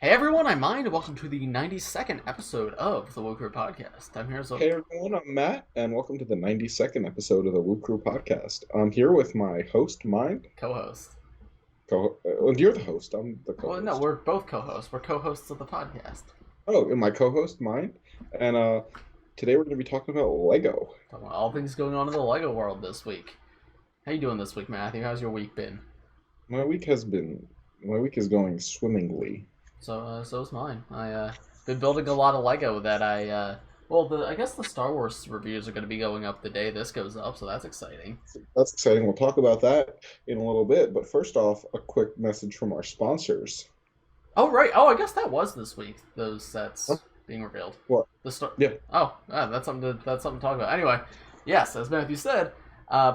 Hey everyone, I'm Mind, and welcome to the 92nd episode of the Woke Crew Podcast. I'm here as Hey everyone, I'm Matt, and welcome to the 92nd episode of the Woo Crew Podcast. I'm here with my host, Mind. co-host. You're the host, I'm the Well, co-host. no, we're both co-hosts. We're co-hosts of the podcast. Oh, and my co-host, Mind. And today we're going to be talking about Lego. Talking about all things going on in the LEGO world this week. How you doing this week, Matthew? How's your week been? My week is going swimmingly. So is mine. I been building a lot of LEGO that I guess the Star Wars reviews are going to be going up the day this goes up, so that's exciting. That's exciting. We'll talk about that in a little bit, but first off, a quick message from our sponsors. Oh right. Oh, I guess that was this week. Those sets being revealed. What? Yeah. Oh, that's something to talk about. Anyway, yes, as Matthew said.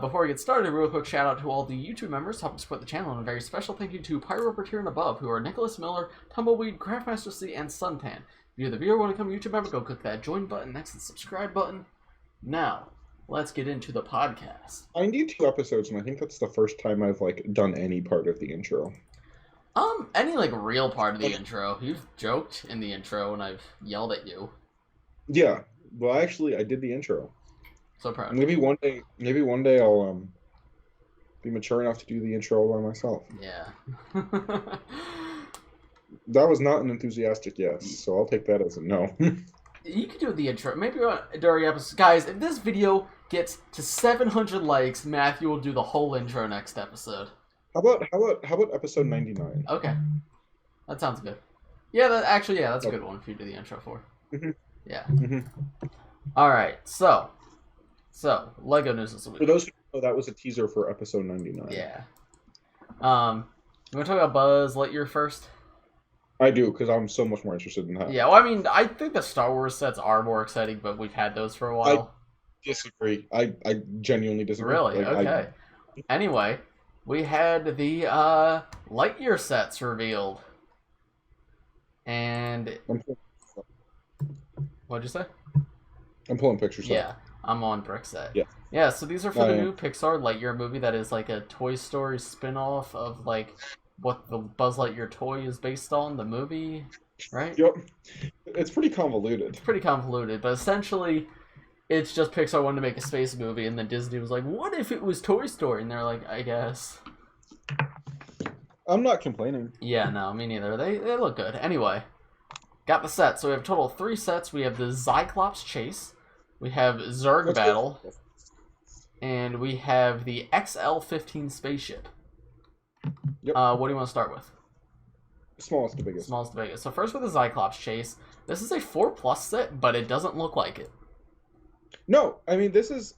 Before we get started, a real quick shout out to all the YouTube members helping support the channel, and a very special thank you to Pyro, Tier and above, who are Nicholas Miller, Tumbleweed, Craftmastr C, and Suntan. If you're the viewer want to become a YouTube member, go click that join button next to the subscribe button. Now, let's get into the podcast. I need 2 episodes, and I think that's the first time I've done any part of the intro. Any real part of the intro. You've joked in the intro, and I've yelled at you. Yeah, well, actually, I did the intro. So proud. Maybe one day I'll be mature enough to do the intro by myself. Yeah. That was not an enthusiastic yes, so I'll take that as a no. You could do the intro. Maybe during episode. Guys, if this video gets to 700 likes, Matthew will do the whole intro next episode. How about episode 99? Okay. That sounds good. Yeah, that's a good one for you to do the intro for. Mm-hmm. Yeah. Mm-hmm. Alright, so LEGO news this week. For those who know, that was a teaser for episode 99. Yeah. You want to talk about Buzz Lightyear first? I do, because I'm so much more interested in that. Yeah, well, I mean, I think the Star Wars sets are more exciting, but we've had those for a while. I disagree. I genuinely disagree. Really? Okay. Anyway, we had the Lightyear sets revealed. And... What'd you say? I'm pulling pictures up. Yeah, I'm on Brix. Yeah. Yeah, so these are for the new Pixar Lightyear movie that is like a Toy Story spin-off of what the Buzz Lightyear toy is based on, the movie, right? Yep. It's pretty convoluted. It's pretty convoluted, but essentially it's just Pixar wanted to make a space movie, and then Disney was like, what if it was Toy Story? And they're like, I guess. I'm not complaining. Yeah, no, me neither. They look good. Anyway, got the set. So we have a total of 3 sets. We have the Cyclops Chase, we have Zerg Battle, and we have the Xl15 Spaceship. Yep. What do you want to start with? Smallest to biggest. Smallest to biggest. So first with the Cyclops Chase. This is a 4+ set, but it doesn't look like it. No, I mean this is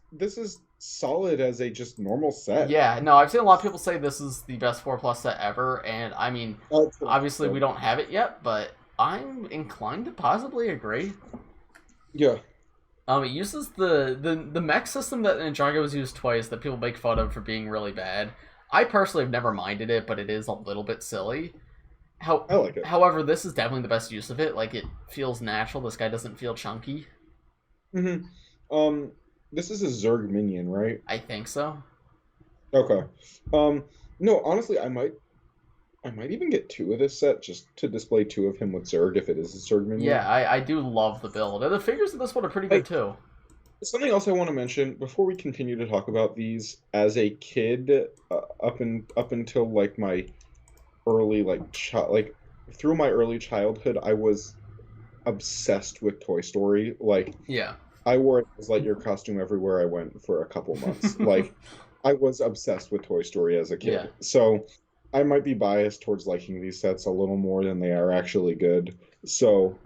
solid as a just normal set. Yeah, no, I've seen a lot of people say this is the best 4+ set ever, and I mean, obviously we don't have it yet, but I'm inclined to possibly agree. Yeah. It uses the mech system that Ninjago has used twice that people make fun of for being really bad. I personally have never minded it, but it is a little bit silly. I like it. However, this is definitely the best use of it. It feels natural. This guy doesn't feel chunky. Mm-hmm. This is a Zerg minion, right? I think so. Okay. No, honestly, I might even get 2 of this set just to display 2 of him with Zerg if it is a Zerg minion. Yeah, I do love the build. And the figures of this one are pretty good too. Something else I want to mention before we continue to talk about these. As a kid, up until my early through my early childhood, I was obsessed with Toy Story. Yeah. I wore his Lightyear costume everywhere I went for a couple months. I was obsessed with Toy Story as a kid. Yeah. So I might be biased towards liking these sets a little more than they are actually good. So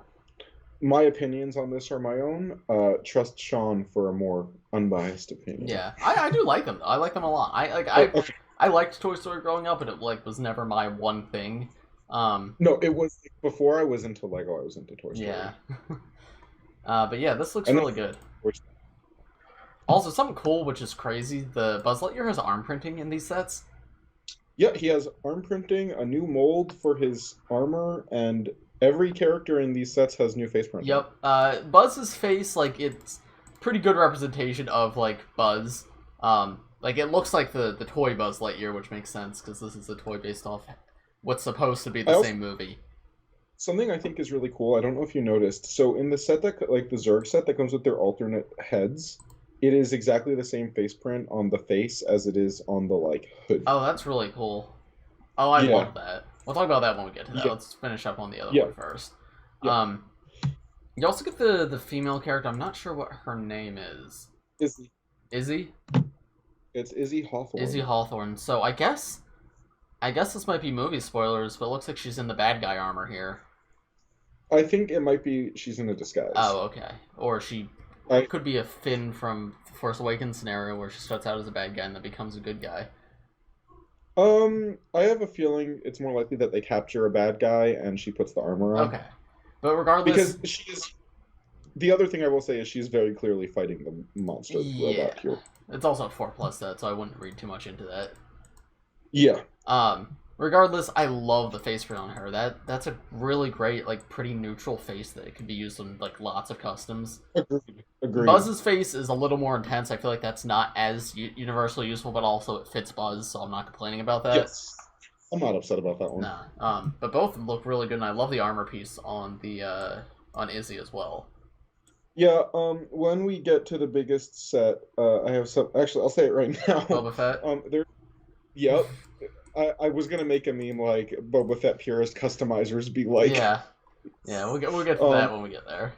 my opinions on this are my own. Trust Sean for a more unbiased opinion. Yeah, I do like them. I like them a lot. I liked Toy Story growing up, but it was never my one thing. No, it was before I was into Lego. I was into Toy Story. Yeah. But yeah, this looks really good. Also, something cool, which is crazy, the Buzz Lightyear has arm printing in these sets. Yeah, he has arm printing, a new mold for his armor, and every character in these sets has new face printing. Yep. Buzz's face, it's pretty good representation of, Buzz. It looks like the toy Buzz Lightyear, which makes sense, because this is a toy based off what's supposed to be the same movie. Something I think is really cool. I don't know if you noticed. So in the set that like the Zerg set that comes with their alternate heads, it is exactly the same face print on the face as it is on the like hood. Oh, that's really cool. Oh, I Yeah. love that. We'll talk about that when we get to that. Yeah. Let's finish up on the other Yeah. one first. Yeah. You also get the female character. I'm not sure what her name is. Izzy. Izzy? It's Izzy Hawthorne. Izzy Hawthorne. So I guess this might be movie spoilers, but it looks like she's in the bad guy armor here. I think it might be she's in a disguise. Oh, okay. Or she I- could be a Finn from Force Awakens scenario where she starts out as a bad guy and then becomes a good guy. I have a feeling it's more likely that they capture a bad guy and she puts the armor on. Okay. But regardless... Because she is... The other thing I will say is she's very clearly fighting the monster robot here. It's also a 4+ set, so I wouldn't read too much into that. Yeah. Regardless, I love the face print on her. That's a really great, like, pretty neutral face that could be used in, like, lots of customs. Agreed. Buzz's face is a little more intense. I feel like that's not as universally useful, but also it fits Buzz, so I'm not complaining about that. Yes. I'm not upset about that one. Nah. But both look really good, and I love the armor piece on the on Izzy as well. Yeah, when we get to the biggest set, I have some... Actually, I'll say it right now. Boba Fett? Yep. I was gonna make a meme like Boba Fett purist customizers be like. Yeah, we'll get to that when we get there.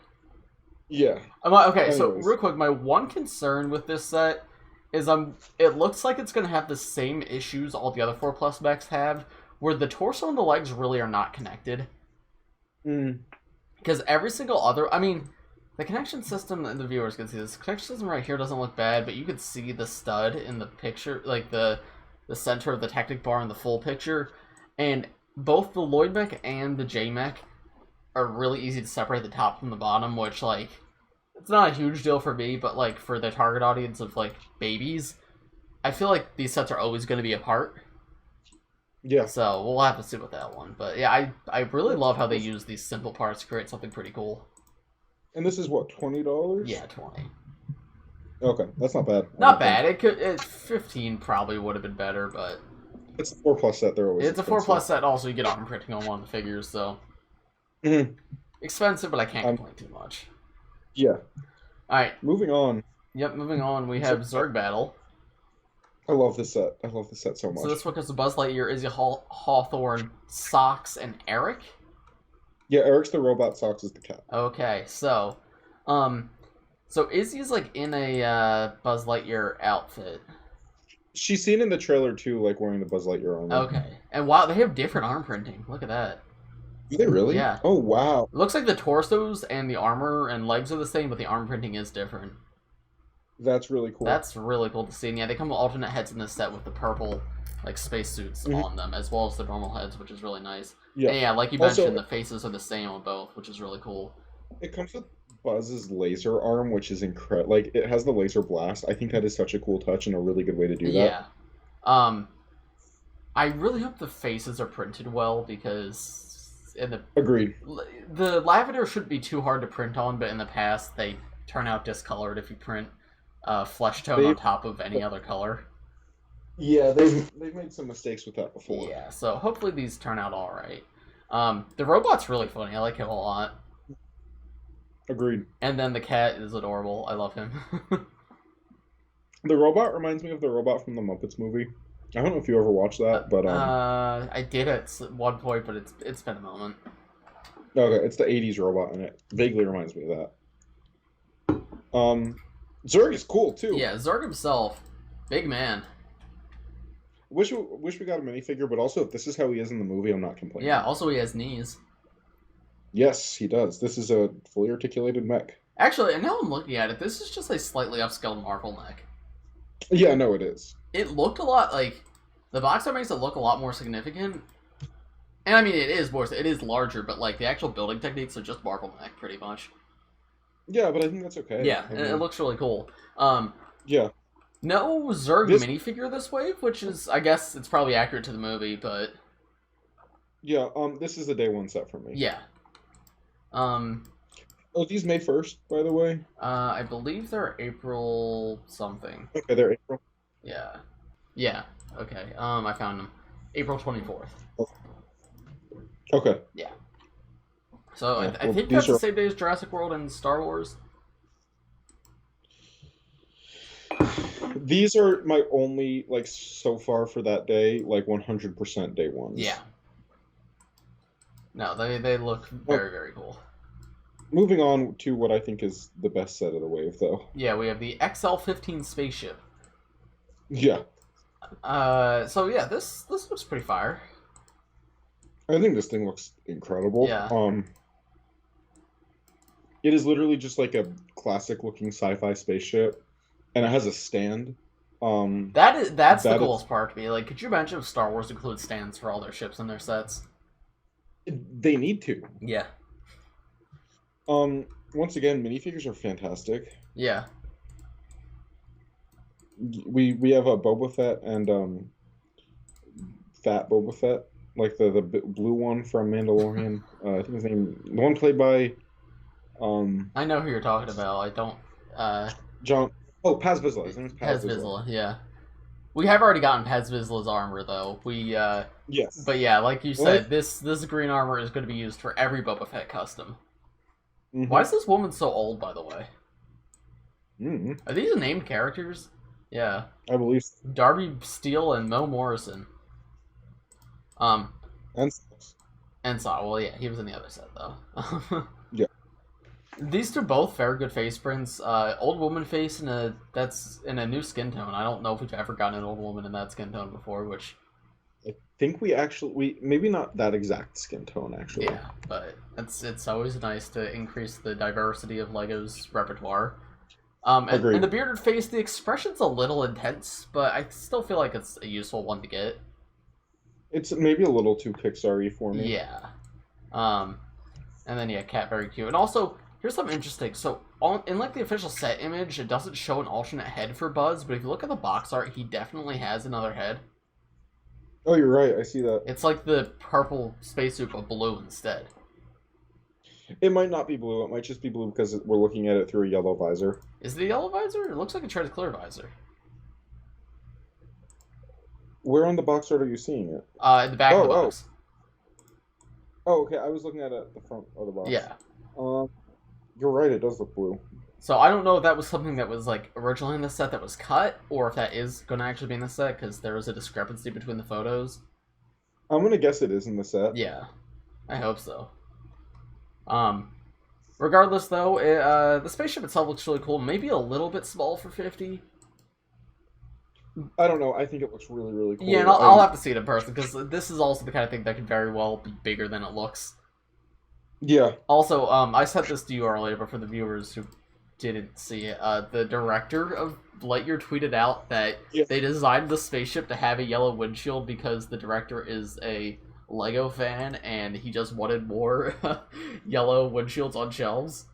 Yeah. Okay, so Anyways. real quick, my one concern with this set is it looks like it's gonna have the same issues all the other 4+ mechs have, where the torso and the legs really are not connected. Because every single other, I mean, the connection system, and the viewers can see this, connection system right here doesn't look bad, but you could see the stud in the picture, like the center of the tactic bar in the full picture, and both the Lloyd mech and the J mech are really easy to separate the top from the bottom, which, like, it's not a huge deal for me, but, like, for the target audience of, like, babies, I feel like these sets are always going to be apart. Yeah. So we'll have to see with that one. But yeah, I really love how they use these simple parts to create something pretty cool. And this is what, $20? Yeah, 20. Okay, that's not bad. Not bad. 15 probably would have been better, but It's a 4+ set. They're always it's a 4+ set. Also, you get arm printing on one of the figures, so expensive, but I can't complain too much. Yeah. All right. Moving on. Yep. Moving on. We have Zerg Battle. I love this set. I love this set so much. So this one comes to Buzz Lightyear, Izzy Hawthorne, Socks, and Eric. Yeah, Eric's the robot, Socks is the cat. Okay, so Izzy's like in a Buzz Lightyear outfit. She's seen in the trailer too, like wearing the Buzz Lightyear armor. Okay, and wow, they have different arm printing. Look at that. Do they really? Yeah. Oh wow. It looks like the torsos and the armor and legs are the same, but the arm printing is different. That's really cool. That's really cool to see. And yeah, they come with alternate heads in this set with the purple like spacesuits on them, as well as the normal heads, which is really nice. Yeah. And yeah, like you mentioned, the faces are the same on both, which is really cool. It comes with Buzz's laser arm, which is incredible. Like, it has the laser blast. I think that is such a cool touch and a really good way to do that. Yeah. I really hope the faces are printed well, because Agreed. The lavender shouldn't be too hard to print on, but in the past they turn out discolored if you print flesh tone on top of any other color. Yeah, they've made some mistakes with that before. Yeah, so hopefully these turn out all right. The robot's really funny. I like him a lot. Agreed. And then the cat is adorable. I love him. The robot reminds me of the robot from the Muppets movie. I don't know if you ever watched that, but I did at one point, but it's been a moment. Okay, it's the '80s robot, and it vaguely reminds me of that. Zerg is cool too. Yeah, Zerg himself, big man. Wish we got a minifigure, but also if this is how he is in the movie, I'm not complaining. Yeah, also he has knees. Yes, he does. This is a fully articulated mech. Actually, and now I'm looking at it, this is just a slightly upscaled Marvel mech. Yeah, no, it is. It looked a lot like the box art makes it look a lot more significant. And I mean, it is larger, but like the actual building techniques are just Marvel mech, pretty much. Yeah, but I think that's okay. Yeah, I mean, it looks really cool. Yeah. No Zerg minifigure this wave, which is, I guess, it's probably accurate to the movie, but yeah. This is a day one set for me. yeah. Oh, these May 1st, by the way. I believe they're April something. Okay, they're April. Yeah. Yeah. Okay. I found them. April 24th. Okay. Yeah. So I well, think that's the same day as Jurassic World and Star Wars. These are my only, like, so far for that day, like, 100% day ones. Yeah. No, they look very, very cool. Moving on to what I think is the best set of the wave, though. Yeah, we have the XL15 Spaceship. Yeah. So yeah, this looks pretty fire. I think this thing looks incredible. Yeah. It is literally just like a classic-looking sci-fi spaceship, and it has a stand. That's the coolest part to me. Like, could you imagine if Star Wars includes stands for all their ships and their sets? They need to. Yeah. Once again, minifigures are fantastic. Yeah. We have a Boba Fett and Fat Boba Fett, like the blue one from Mandalorian. I think his name, the one played by. I know who you're talking about. I don't. John. Oh, Paz Vizsla. His name is Paz Vizsla. Yeah. We have already gotten Paz Vizsla's armor though. Yes. But yeah, like you said, this green armor is going to be used for every Boba Fett custom. Mm-hmm. Why is this woman so old, by the way? Mm-hmm. Are these named characters? Yeah. I believe so. Darby Steele and Mo Morrison. And Saw. Well, yeah, he was in the other set, though. Yeah. These two both very good face prints. Old woman face that's in a new skin tone. I don't know if we've ever gotten an old woman in that skin tone before, which... I think we maybe not that exact skin tone, actually. Yeah, but it's always nice to increase the diversity of LEGO's repertoire. And the bearded face, the expression's a little intense, but I still feel like it's a useful one to get. It's maybe a little too Pixar-y for me. Yeah. And then, yeah, cat, very cute. And also, here's something interesting. So, in, like, the official set image, it doesn't show an alternate head for Buzz, but if you look at the box art, he definitely has another head. Oh, you're right. I see that. It's like the purple spacesuit, but blue instead. It might not be blue. It might just be blue because we're looking at it through a yellow visor. Is it a yellow visor? It looks like a transclear visor. Where on the box art are you seeing it? In the back of the box. Oh, okay. I was looking at it at the front of the box. Yeah. You're right. It does look blue. So I don't know if that was something that was like originally in the set that was cut, or if that is going to actually be in the set because there was a discrepancy between the photos. I'm gonna guess it is in the set. Yeah, I hope so. Regardless, though, the spaceship itself looks really cool. Maybe a little bit small for 50. I don't know. I think it looks really, really cool. Yeah, and I'll have to see it in person because this is also the kind of thing that could very well be bigger than it looks. Yeah. Also, I sent this to you earlier, but for the viewers who didn't see it, the director of Lightyear tweeted out that they designed the spaceship to have a yellow windshield because the director is a LEGO fan and he just wanted more yellow windshields on shelves.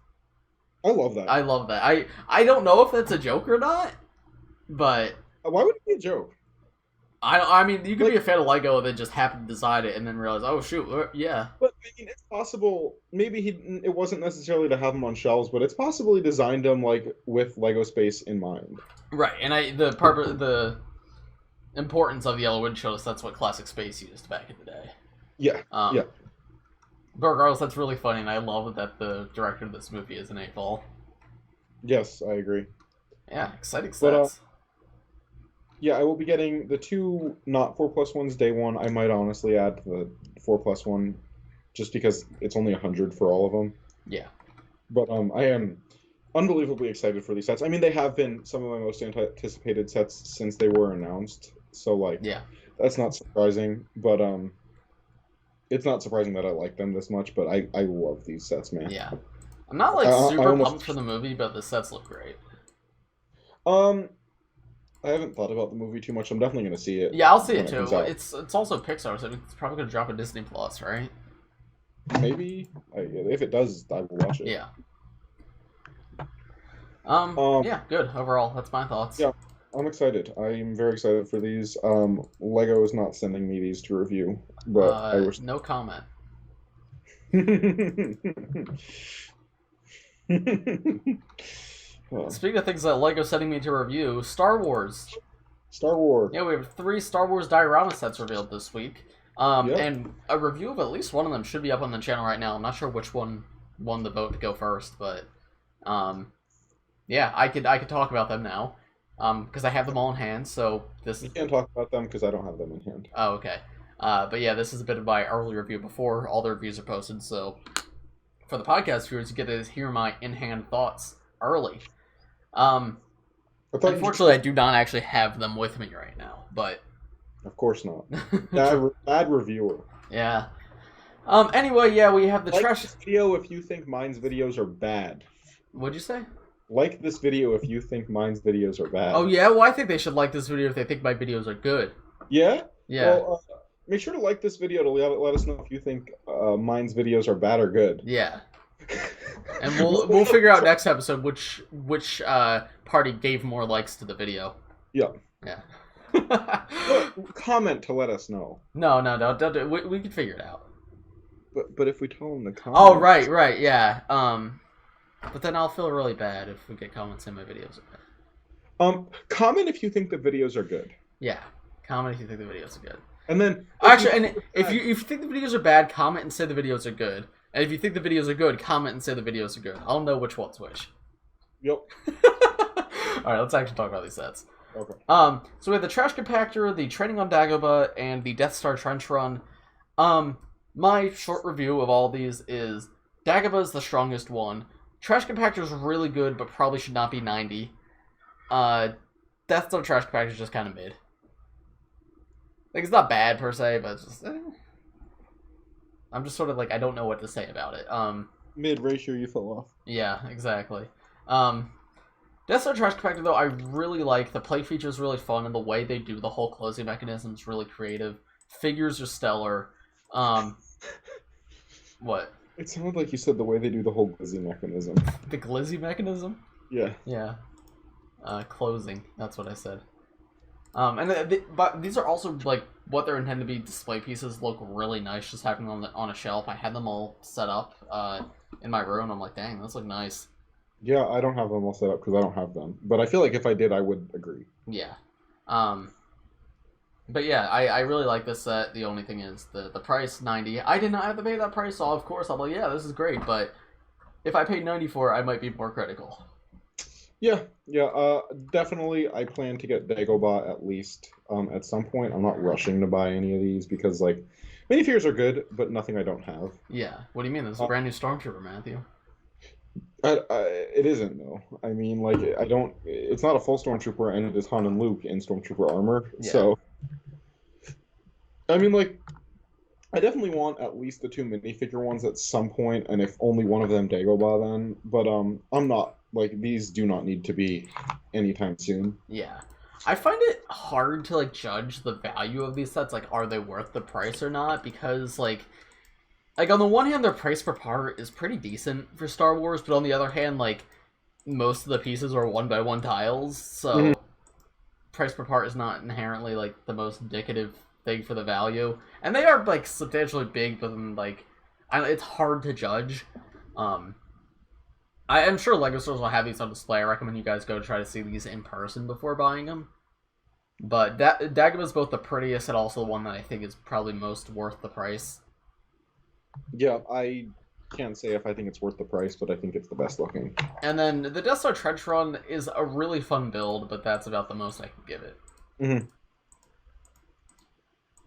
I love that. I love that. I don't know if that's a joke or not, but why would it be a joke? I mean, you could be a fan of LEGO and then just happen to design it and then realize, oh shoot, yeah. But I mean, it's possible. Maybe it wasn't necessarily to have them on shelves, but it's possibly designed them like with LEGO space in mind. Right, and the importance of the yellow windshield is that's what classic space used back in the day. Yeah. Yeah. But regardless, that's really funny, and I love that the director of this movie is an 8-ball. Yes, I agree. Yeah, exciting sets. Yeah, I will be getting the 2 not 4+1s day one. I might honestly add the 4+1 just because it's only 100 for all of them. Yeah. But I am unbelievably excited for these sets. I mean, they have been some of my most anticipated sets since they were announced. So, like, yeah, that's not surprising. But it's not surprising that I like them this much. But I love these sets, man. Yeah. I'm not, like, super pumped for the movie, but the sets look great. I haven't thought about the movie too much. I'm definitely going to see it. Yeah, I'll see it too. It's also Pixar, so it's probably going to drop on Disney Plus, right? Maybe. If it does, I will watch it. Yeah. Yeah, good. Overall, that's my thoughts. Yeah, I'm excited. I'm very excited for these. LEGO is not sending me these to review, but I wish... No comment. Speaking of things that LEGO's sending me to review, Star Wars. Star Wars. Yeah, we have 3 Star Wars diorama sets revealed this week. And a review of at least one of them should be up on the channel right now. I'm not sure which one won the vote to go first, but yeah, I could talk about them now because I have them all in hand. So this You can't talk about them because I don't have them in hand. Oh, okay. But yeah, this is a bit of my early review before all the reviews are posted. So for the podcast viewers, you get to hear my in-hand thoughts early. Unfortunately, I do not actually have them with me right now, but of course not. Bad reviewer. Yeah. Anyway, yeah, we have the trash this video if you think mine's videos are bad. What'd you say? Like this video if you think mine's videos are bad. Oh yeah, well I think they should like this video if they think my videos are good. Yeah. Yeah. Well, make sure to like this video to let us know if you think mine's videos are bad or good. Yeah. And we'll figure out next episode which party gave more likes to the video. Yeah. Yeah. Comment to let us know. No, don't, we can figure it out. But if we tell them to comment. Oh right, yeah. But then I'll feel really bad if we get comments saying my videos are bad. Comment if you think the videos are good. Yeah. Comment if you think the videos are good. And then if you think the videos are bad, comment and say the videos are good. And if you think the videos are good, comment and say the videos are good. I'll know which one's which. Yep. Alright, let's actually talk about these sets. Okay. So we have the Trash Compactor, the Training on Dagobah, and the Death Star Trench Run. My short review of all these is Dagobah is the strongest one. Trash Compactor is really good, but probably should not be 90. Death Star Trash Compactor is just kind of mid. Like, it's not bad per se, but it's just... I'm just sort of like, I don't know what to say about it. Mid ratio, you fell off. Yeah, exactly. Death Star Trash Compactor, though, I really like. The play feature is really fun, and the way they do the whole closing mechanism is really creative. Figures are stellar. What? It sounded like you said the way they do the whole glizzy mechanism. The glizzy mechanism? Yeah. Yeah. Closing. That's what I said. But these are also, like, what they're intended to be display pieces look really nice just having them on a shelf. I had them all set up in my room. I'm like, dang, those look nice. Yeah, I don't have them all set up because I don't have them. But I feel like if I did, I would agree. Yeah. But yeah, I really like this set. The only thing is the price, 90. I did not have to pay that price, so of course I'm like, yeah, this is great. But if I paid 90 for it, I might be more critical. Yeah, definitely. I plan to get Dagobah at least at some point. I'm not rushing to buy any of these because, like, minifigures are good, but nothing I don't have. Yeah. What do you mean? This is a brand new Stormtrooper, Matthew. It isn't, though. I mean, like, it's not a full Stormtrooper, and it is Han and Luke in Stormtrooper armor. Yeah. So, I mean, like, I definitely want at least the 2 minifigure ones at some point, and if only one of them Dagobah, then. But I'm not. Like, these do not need to be anytime soon. Yeah. I find it hard to, like, judge the value of these sets. Like, are they worth the price or not? Because, like, on the one hand, their price per part is pretty decent for Star Wars, but on the other hand, like, most of the pieces are 1x1 tiles, so price per part is not inherently, like, the most indicative thing for the value. And they are, like, substantially big, but then, like, it's hard to judge. I am sure LEGO stores will have these on display. I recommend you guys go try to see these in person before buying them. But Dagobah is both the prettiest and also the one that I think is probably most worth the price. Yeah, I can't say if I think it's worth the price, but I think it's the best looking. And then the Death Star Trench Run is a really fun build, but that's about the most I can give it. Mm-hmm.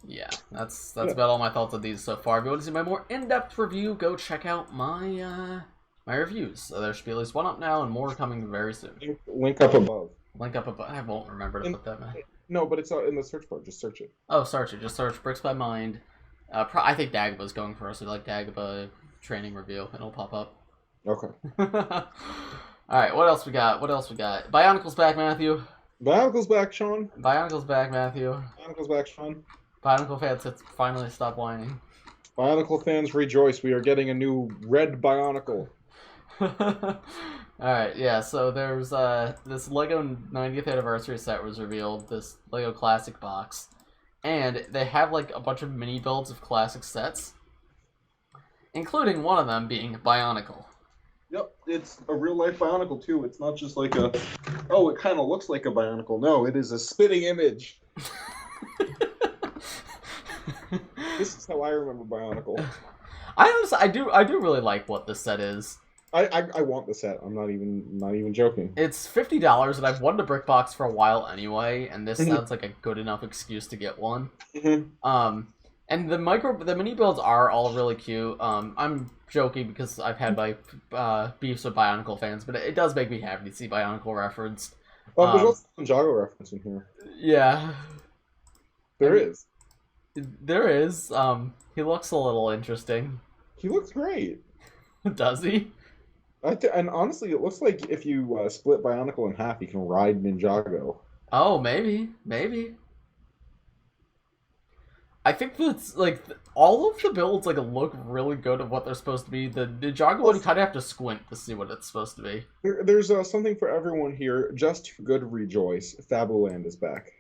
Yeah, that's about all my thoughts on these so far. If you want to see my more in-depth review, go check out my reviews. So there should be at least one up now and more coming very soon. Link up above. Link up above. I won't remember to put that, man. No, but it's in the search bar. Just search it. Oh, search it. Just search Bricks by Mind. I think Dagobah's going first. So like Dagobah training review, and it'll pop up. Okay. Alright, what else we got? Bionicle's back, Matthew. Bionicle's back, Sean. Bionicle's back, Matthew. Bionicle's back, Sean. Bionicle fans, finally stop whining. Bionicle fans rejoice. We are getting a new red Bionicle. Alright, yeah, so there's this LEGO 90th anniversary set was revealed, this LEGO Classic box. And they have like a bunch of mini builds of classic sets, including one of them being Bionicle. Yep, it's a real life Bionicle too. It's not just like it kind of looks like a Bionicle. No, it is a spitting image. This is how I remember Bionicle. I do really like what this set is. I want the set. I'm not even joking. It's $50, and I've wanted a brick box for a while anyway, and this sounds like a good enough excuse to get one. And the mini builds are all really cute. I'm joking because I've had my beefs with Bionicle fans, but it does make me happy to see Bionicle referenced. Oh, there's also a Ninjago reference in here. Yeah. There is. There is. He looks a little interesting. He looks great. Does he? And honestly, it looks like if you split Bionicle in half, you can ride Ninjago. Oh, maybe. I think that's like all of the builds like look really good of what they're supposed to be. The Ninjago one, you kind of have to squint to see what it's supposed to be. There's something for everyone here. Just for good rejoice. Fabuland is back.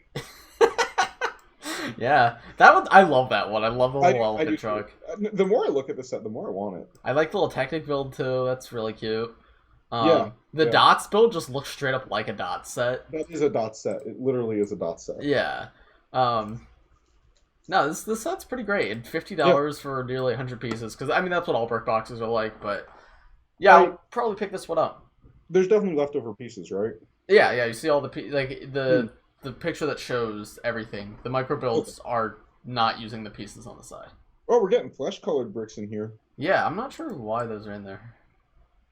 Yeah, that one. I love that one. I love the little elephant truck. The more I look at the set, the more I want it. I like the little Technic build too. That's really cute. The Dots build just looks straight up like a dot set. That is a dot set. It literally is a dot set. Yeah. No, this set's pretty great. And $50 for nearly 100 pieces. Because, I mean, that's what all brick boxes are like. But, yeah, I'll probably pick this one up. There's definitely leftover pieces, right? Yeah. You see all the, the picture that shows everything. The micro builds are not using the pieces on the side. Oh, we're getting flesh-colored bricks in here. Yeah, I'm not sure why those are in there.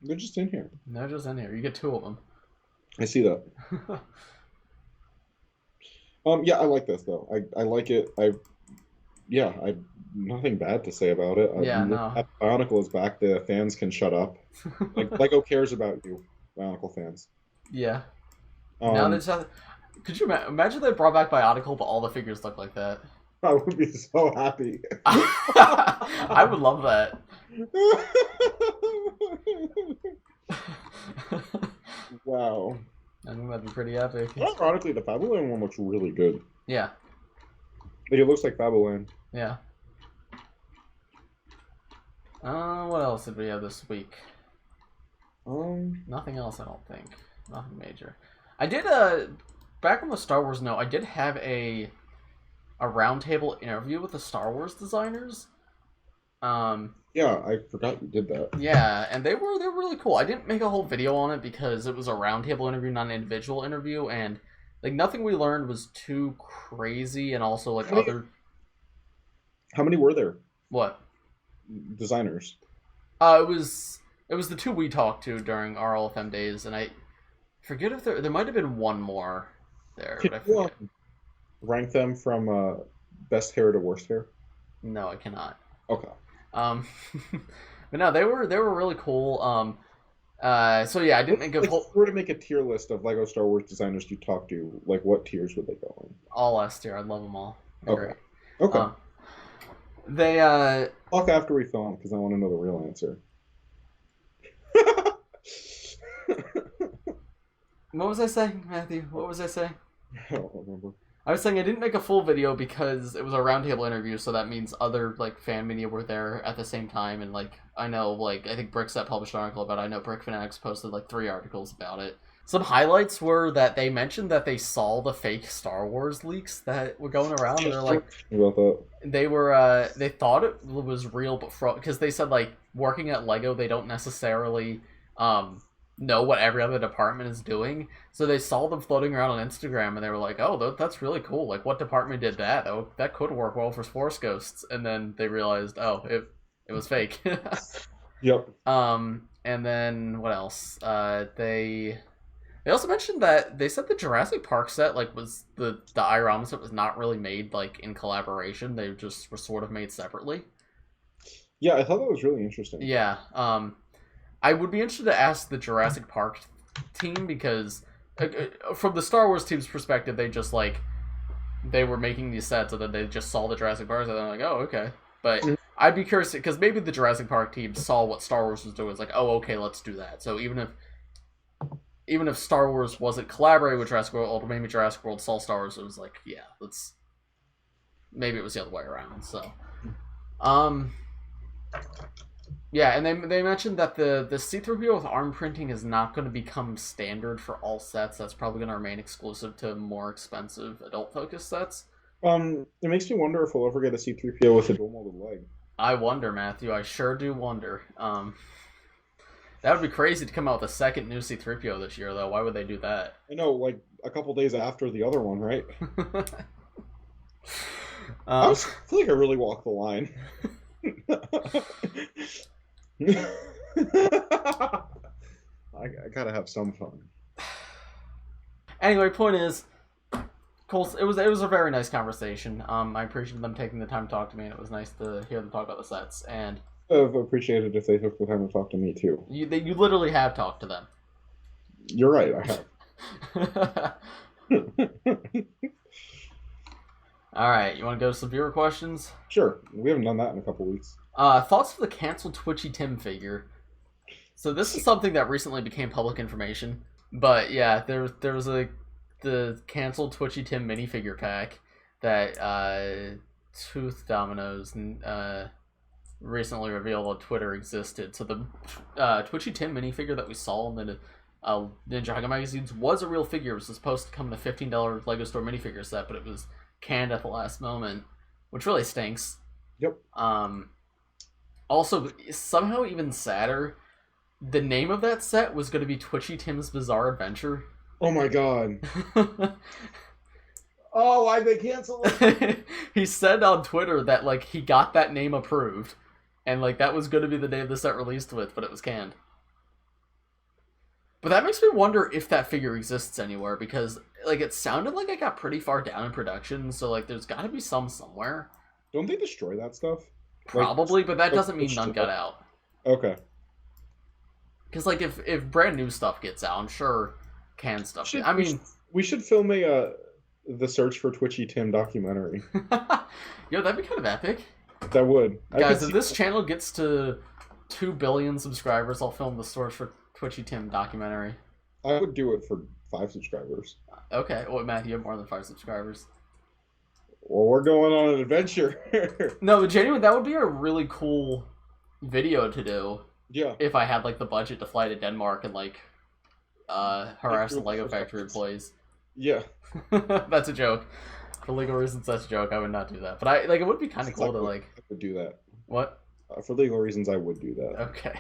They're just in here. They're just in here. You get 2 of them. I see that. Yeah, I like this, though. I like it. I've nothing bad to say about it. Yeah, no. Bionicle is back. The fans can shut up. Like, LEGO cares about you, Bionicle fans. Yeah. Now they just could you imagine they brought back Bionicle, but all the figures look like that? I would be so happy. I would love that. Wow. I think that'd be pretty epic. Ironically, the Fabuland one looks really good. Yeah. Like, it looks like Fabuland. Yeah. What else did we have this week? Nothing else, I don't think. Nothing major. I did, back on the Star Wars note, I did have a roundtable interview with the Star Wars designers. Yeah, I forgot you did that. Yeah, and they were really cool. I didn't make a whole video on it because it was a roundtable interview, not an individual interview, and like nothing we learned was too crazy, and also like How many were there? What? Designers. It was the 2 we talked to during our RLFM days, and I forget if there might have been one more there. Can you rank them from best hair to worst hair? No, I cannot. Okay. But no, they were really cool. So yeah, I didn't make a whole. If we were to make a tier list of LEGO Star Wars designers you talk to, like what tiers would they go in? All S tier. I love them all. They're okay. Great. Okay. They talk after we film because I want to know the real answer. What was I saying, Matthew? What was I saying? I don't remember. I was saying I didn't make a full video because it was a roundtable interview, so that means other like fan media were there at the same time, and like I know like I think Brickset published an article about it. I know Brick Fanatics posted like 3 articles about it. Some highlights were that they mentioned that they saw the fake Star Wars leaks that were going around. And they're like, about that. They were they thought it was real, but because they said like working at LEGO, they don't necessarily know what every other department is doing. So they saw them floating around on Instagram, and they were like, "Oh, that's really cool! Like, what department did that? Oh, that could work well for Force Ghosts." And then they realized, oh, it was fake. Yep. And then what else? They also mentioned that they said the Jurassic Park set like was the diorama set was not really made like in collaboration. They just were sort of made separately. Yeah, I thought that was really interesting. Yeah. I would be interested to ask the Jurassic Park team because from the Star Wars team's perspective, they just like they were making these sets and then they just saw the Jurassic Park and they're like, oh, okay. But I'd be curious because maybe the Jurassic Park team saw what Star Wars was doing. It's like, oh, okay, let's do that. So even if Star Wars wasn't collaborating with Jurassic World, or maybe Jurassic World saw Star Wars, it was like, yeah, maybe it was the other way around. So, yeah, and they mentioned that the see-through with arm printing is not going to become standard for all sets. That's probably going to remain exclusive to more expensive adult-focused sets. It makes me wonder if we'll ever get a C-3PO with a dual molded leg. I wonder, Matthew. I sure do wonder. That would be crazy to come out with a second new C-3PO this year, though. Why would they do that? I know, like a couple days after the other one, right? I feel like I really walk the line. I gotta have some fun. Anyway, point is, Cole, it was a very nice conversation. I appreciate them taking the time to talk to me, and it was nice to hear them talk about the sets. And I've appreciated if they took the time to talk to me too. you literally have talked to them. You're right, I have. All right, you want to go to some viewer questions? Sure. We haven't done that in a couple weeks. Thoughts for the canceled Twitchy Tim figure. So this is something that recently became public information. But yeah, there was the canceled Twitchy Tim minifigure pack that Tooth Dominoes recently revealed on Twitter existed. So the Twitchy Tim minifigure that we saw in the Ninjago magazines was a real figure. It was supposed to come in a $15 LEGO Store minifigure set, but it was canned at the last moment, which really stinks. Yep. Also, somehow even sadder, the name of that set was going to be Twitchy Tim's Bizarre Adventure. Oh my god. Oh, why'd they cancel it? He said on Twitter that, like, he got that name approved, and, like, that was going to be the name the set released with, but it was canned. But that makes me wonder if that figure exists anywhere, because, like, it sounded like it got pretty far down in production, so, like, there's got to be some somewhere. Don't they destroy that stuff? Probably, but that doesn't mean none got out. Okay. Because, like, if brand new stuff gets out, I'm sure canned stuff. We should film a the Search for Twitchy Tim documentary. Yo, that'd be kind of epic. That would. Guys, if this channel gets to 2 billion subscribers, I'll film the Search for Twitchy Tim documentary. I would do it for 5 subscribers. Okay. Well, Matthew, you have more than 5 subscribers. Well, we're going on an adventure. No, but genuinely, that would be a really cool video to do. Yeah. If I had, like, the budget to fly to Denmark and, like, harass the LEGO factory employees. Yeah. That's a joke. For legal reasons, that's a joke. I would not do that. But it would be kind of cool to, like... I would do that. What? For legal reasons, I would do that. Okay.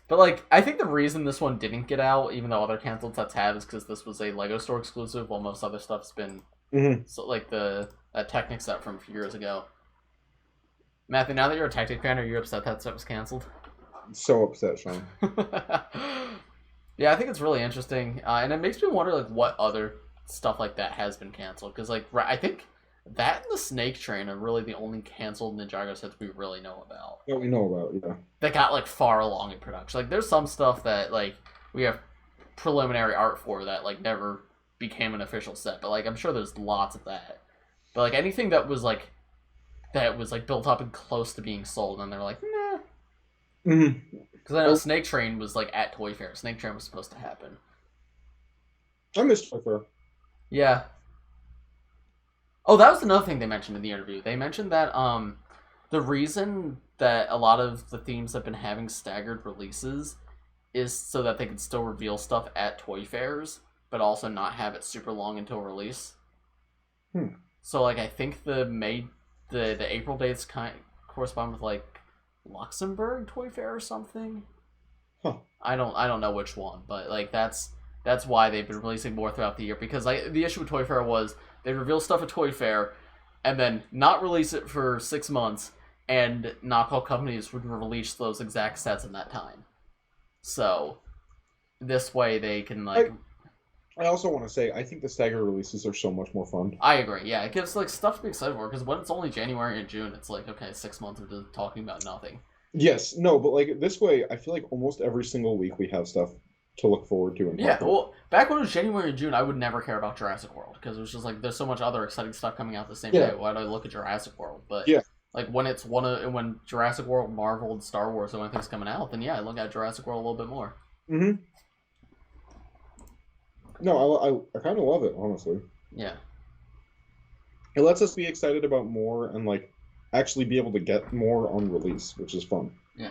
But, like, I think the reason this one didn't get out, even though other canceled sets have, is because this was a LEGO Store exclusive, while most other stuff's been... So, like, that Technic set from a few years ago. Matthew, now that you're a Technic fan, are you upset that set was canceled? So upset, Sean. Yeah, I think it's really interesting, and it makes me wonder, like, what other stuff like that has been canceled. Because, like, I think that and the Snake Train are really the only canceled Ninjago sets we really know about. That we know about, yeah. That got, like, far along in production. Like, there's some stuff that, like, we have preliminary art for that, like, never became an official set. But, like, I'm sure there's lots of that. But, like, anything that was, like, built up and close to being sold, and they're like, nah. Because I know Snake Train was, like, at Toy Fair. Snake Train was supposed to happen. I missed Toy Fair. Yeah. Oh, that was another thing they mentioned in the interview. They mentioned that the reason that a lot of the themes have been having staggered releases is so that they can still reveal stuff at Toy Fairs, but also not have it super long until release. So, like, I think the April dates correspond with, like, Luxembourg Toy Fair or something. Huh. I don't know which one, but, like, that's why they've been releasing more throughout the year, because, like, the issue with Toy Fair was they reveal stuff at Toy Fair and then not release it for 6 months, and not all companies would release those exact sets in that time. So this way they can, like, I also want to say, I think the staggered releases are so much more fun. I agree, yeah. It gives, like, stuff to be excited for, because when it's only January and June, it's like, okay, 6 months of just talking about nothing. Yes, no, but, like, this way, I feel like almost every single week we have stuff to look forward to. And yeah, well, back when it was January and June, I would never care about Jurassic World, because it was just like, there's so much other exciting stuff coming out the same day. Why do I look at Jurassic World? But, like, when it's when Jurassic World, Marvel, and Star Wars, the only thing's coming out, then yeah, I look at Jurassic World a little bit more. No, I kind of love it, honestly. Yeah. It lets us be excited about more and, like, actually be able to get more on release, which is fun. Yeah.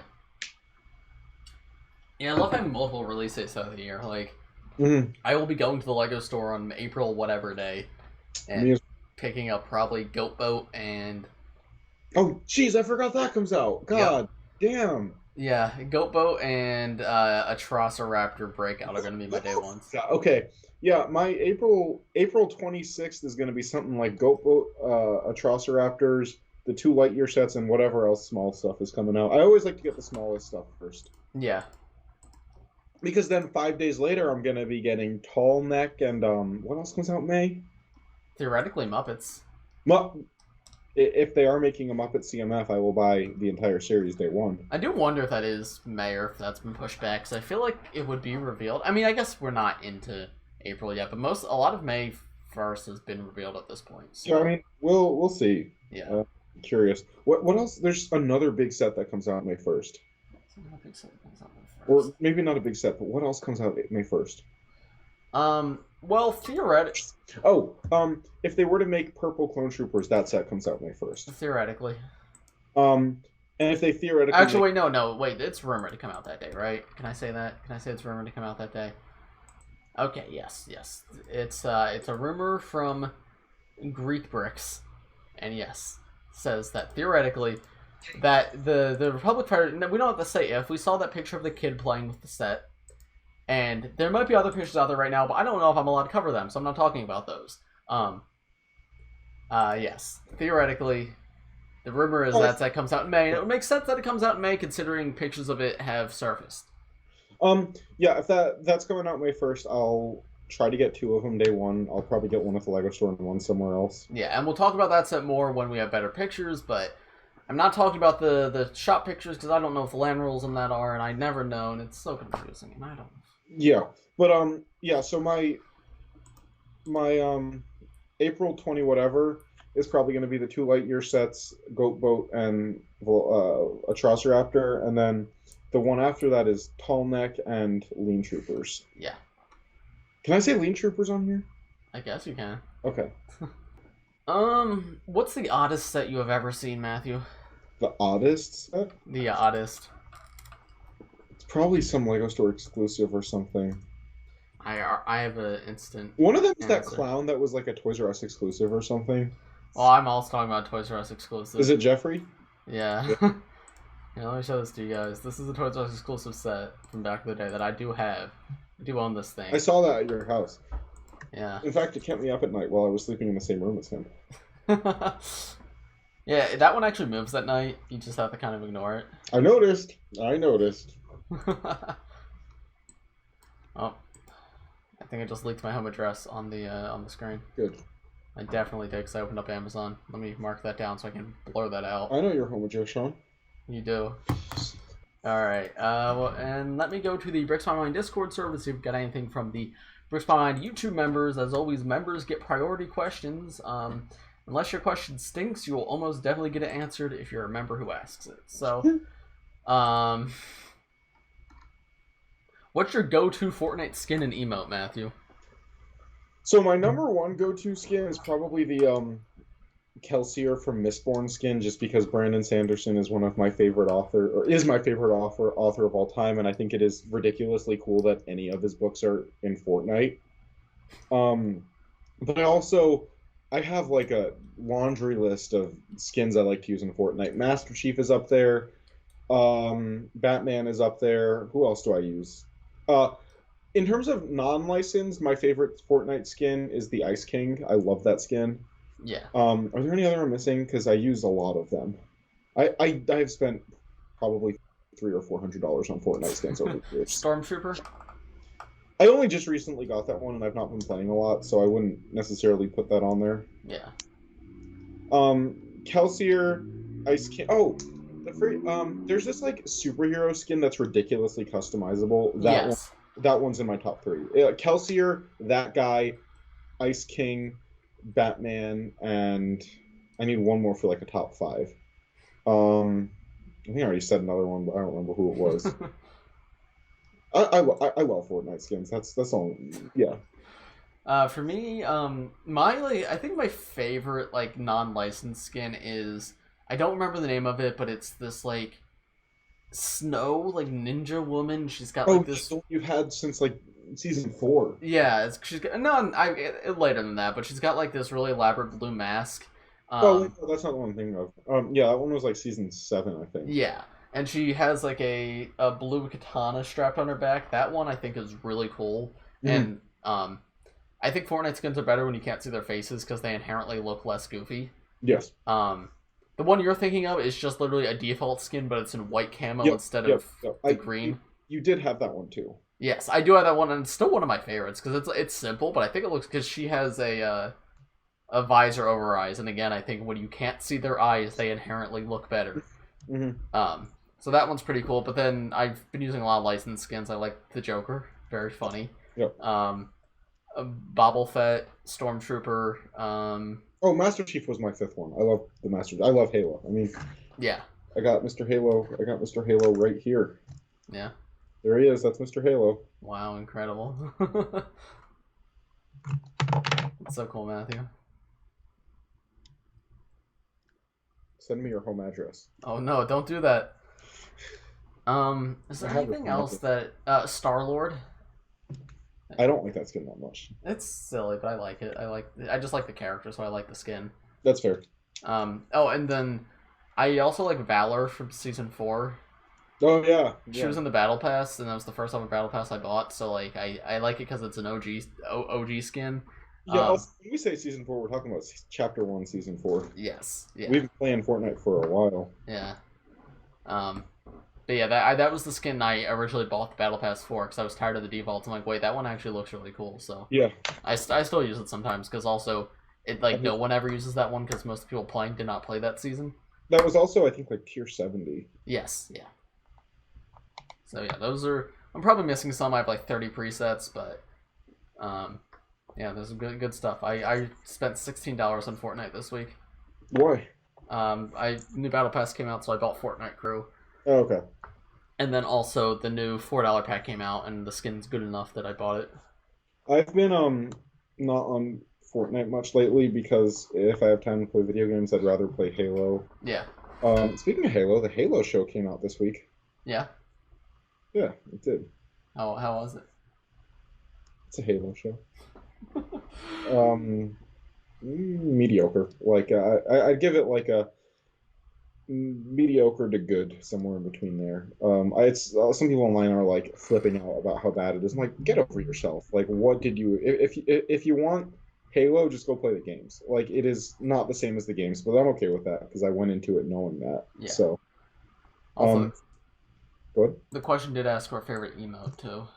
Yeah, I love having multiple release dates out of the year. Like, I will be going to the LEGO store on April whatever day and picking up probably Goat Boat and... Oh, jeez, I forgot that comes out. God damn. Yeah, Goat Boat and Atrociraptor Breakout are going to be my day ones. Okay. Yeah, my April 26th is going to be something like Goat Boat, Atrociraptors, the 2 Lightyear sets, and whatever else small stuff is coming out. I always like to get the smallest stuff first. Yeah. Because then 5 days later, I'm going to be getting Tall Neck and, what else comes out in May? Theoretically, Muppets. If they are making a Muppet CMF, I will buy the entire series day one. I do wonder if that is May or if that's been pushed back, because I feel like it would be revealed. I mean, I guess we're not into April yet, but a lot of May 1st has been revealed at this point. So yeah, I mean, we'll see. Yeah. Curious. What else? There's another big set that comes out May 1st. Or maybe not a big set, but what else comes out May 1st? Well, theoretically... Oh, if they were to make Purple Clone Troopers, that set comes out May 1st. Theoretically. And if they theoretically... Actually, wait, it's rumored to come out that day, right? Can I say that? Can I say it's rumored to come out that day? Okay, yes. It's a rumor from Greek Bricks, and yes, says that theoretically that the Republic Fighter... We don't have to say if. We saw that picture of the kid playing with the set. And there might be other pictures out there right now, but I don't know if I'm allowed to cover them, so I'm not talking about those. Yes. Theoretically, the rumor is that that comes out in May. And it would make sense that it comes out in May, considering pictures of it have surfaced. Yeah, if that's coming out May 1st, I'll try to get 2 of them day one. I'll probably get one at the LEGO store and one somewhere else. Yeah, and we'll talk about that set more when we have better pictures, but... I'm not talking about the shop pictures, because I don't know what the land rules on that are, and I'd never known. It's so confusing, and I don't... Yeah, but yeah. So my April 20 whatever is probably going to be the 2 Lightyear sets, Goat Boat and Atrociraptor, and then the one after that is Tall Neck and Lean Troopers. Yeah. Can I say Lean Troopers on here? I guess you can. Okay. What's the oddest set you have ever seen, Matthew? The oddest set? The oddest. Probably some LEGO store exclusive or something. I have an instant. One of them is that clown that was like a Toys R Us exclusive or something. Oh, I'm also talking about Toys R Us exclusive. Is it Jeffrey? Yeah. Yeah, let me show this to you guys. This is a Toys R Us exclusive set from back in the day that I do have. I do own this thing. I saw that at your house. Yeah. In fact, it kept me up at night while I was sleeping in the same room as him. Yeah, that one actually moves at night. You just have to kind of ignore it. I noticed. Oh, I think I just leaked my home address on the screen. Good. I definitely did, because I opened up Amazon. Let me mark that down so I can blur that out. I know your home address, Sean. You do. Alright, well, and let me go to the Brix Mind Discord server to see if we've got anything from the Brix Mind YouTube members. As always, members get priority questions. Unless your question stinks, you will almost definitely get it answered if you're a member who asks it. So, what's your go-to Fortnite skin and emote, Matthew? So my number one go-to skin is probably the Kelsier from Mistborn skin, just because Brandon Sanderson is one of my favorite is my favorite author of all time, and I think it is ridiculously cool that any of his books are in Fortnite. But I have like a laundry list of skins I like to use in Fortnite. Master Chief is up there. Batman is up there. Who else do I use? In terms of non-licensed, my favorite Fortnite skin is the Ice King. I love that skin. Yeah. Are there any other I'm missing? Because I use a lot of them. I've spent probably $300 or $400 on Fortnite skins over the years. Stormtrooper? I only just recently got that one, and I've not been playing a lot, so I wouldn't necessarily put that on there. Yeah. Kelsier, Ice King. Oh, there's this like superhero skin that's ridiculously customizable. That one's in my top 3. Kelsier, that guy, Ice King, Batman, and I need one more for like a top 5. I think I already said another one, but I don't remember who it was. I love Fortnite skins. That's all. Yeah. For me, I think my favorite like non-licensed skin is, I don't remember the name of it, but it's this like Snow, like ninja woman. She's got Oh, like this. the one you've had since like season 4. Yeah, she's got no. Later than that, but she's got like this really elaborate blue mask. Oh, wait, no, that's not the one I'm thinking of. Yeah, that one was like season 7, I think. Yeah, and she has like a blue katana strapped on her back. That one I think is really cool. And I think Fortnite skins are better when you can't see their faces because they inherently look less goofy. Yes. The one you're thinking of is just literally a default skin, but it's in white camo instead of the green. You did have that one too. Yes, I do have that one, and it's still one of my favorites because it's simple, but I think it looks because she has a visor over her eyes, and again, I think when you can't see their eyes, they inherently look better. So that one's pretty cool. But then I've been using a lot of licensed skins. I like the Joker, very funny. Yep. Boba Fett, Stormtrooper. Oh, Master Chief was my 5th one. I love the Master. I love Halo. I mean, yeah. I got Mr. Halo. I got Mr. Halo right here. Yeah. There he is. That's Mr. Halo. Wow, incredible. That's so cool, Matthew. Send me your home address. Oh no, don't do that. Is there anything else that Star-Lord? I don't like that skin that much. It's silly, but I like it. I just like the character, so I like the skin. That's fair. Oh, and then I also like Valor from season 4. Oh yeah. She was in the battle pass, and that was the first ever battle pass I bought. So like I like it because it's an OG skin. Yeah. Also, when we say season 4, we're talking about chapter 1, season 4. Yes. Yeah. We've been playing Fortnite for a while. Yeah. But yeah, that was the skin I originally bought the battle pass for because I was tired of the defaults. I'm like, wait, that one actually looks really cool. So yeah, I still use it sometimes because also it like no one ever uses that one because most people playing did not play that season. That was also I think like tier 70. Yes. Yeah. So yeah, those are. I'm probably missing some. I have like 30 presets, but yeah, there's some good stuff. I spent $16 on Fortnite this week. Why? New battle pass came out, so I bought Fortnite Crew. Oh, okay. And then also the new $4 pack came out, and the skin's good enough that I bought it. I've been not on Fortnite much lately because if I have time to play video games, I'd rather play Halo. Yeah. Speaking of Halo, the Halo show came out this week. Yeah. Yeah, it did. How was it? It's a Halo show. Mediocre. Like I'd give it like a mediocre to good, somewhere in between there. Some people online are like flipping out about how bad it is. I'm like, get over yourself. Like, what did you? If you want Halo, just go play the games. Like, it is not the same as the games, but I'm okay with that because I went into it knowing that. Yeah. So, also, go ahead. The question did ask for a favorite emote too.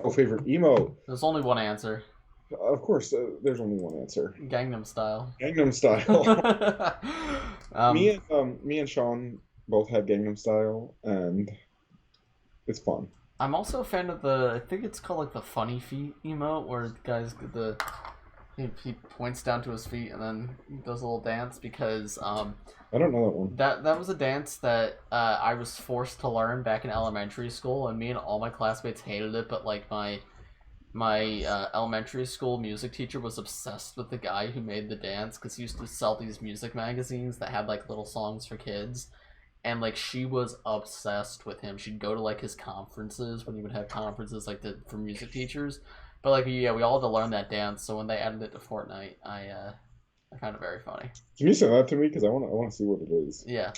Oh, favorite emote. There's only one answer. Of course, there's only one answer. Gangnam Style. Gangnam Style. Me and Sean both had Gangnam Style, and it's fun. I'm also a fan of I think it's called like the funny feet emote, where the guys he points down to his feet and then does a little dance because I don't know that one. That was a dance that I was forced to learn back in elementary school, and me and all my classmates hated it, but like my elementary school music teacher was obsessed with the guy who made the dance because he used to sell these music magazines that had like little songs for kids, and like she was obsessed with him. She'd go to like his conferences when he would have conferences like for music teachers, but like yeah, we all had to learn that dance. So when they added it to Fortnite, I found it very funny. Can you send that to me because I want to see what it is? Yeah.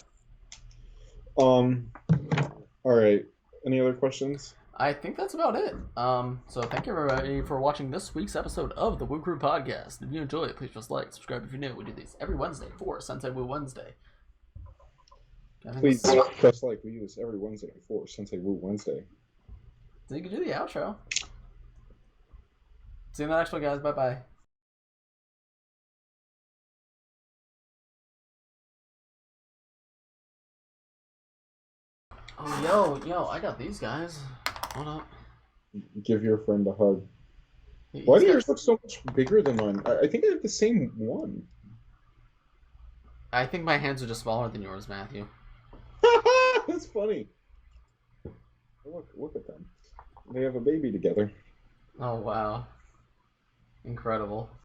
All right. Any other questions? I think that's about it. So thank you everybody for watching this week's episode of the Woo Crew Podcast. If you enjoy it, please just like, subscribe if you're new. We do these every Wednesday for Sensei Wu Wednesday. Please press like. We do this every Wednesday for Sensei Wu Wednesday. So you can do the outro. See you in the next one, guys. Bye-bye. Oh, yo, I got these guys. Hold up. Give your friend a hug. Why do yours look so much bigger than mine? I think I have the same one. I think my hands are just smaller than yours, Matthew. That's funny. Look at them. They have a baby together. Oh, wow. Incredible.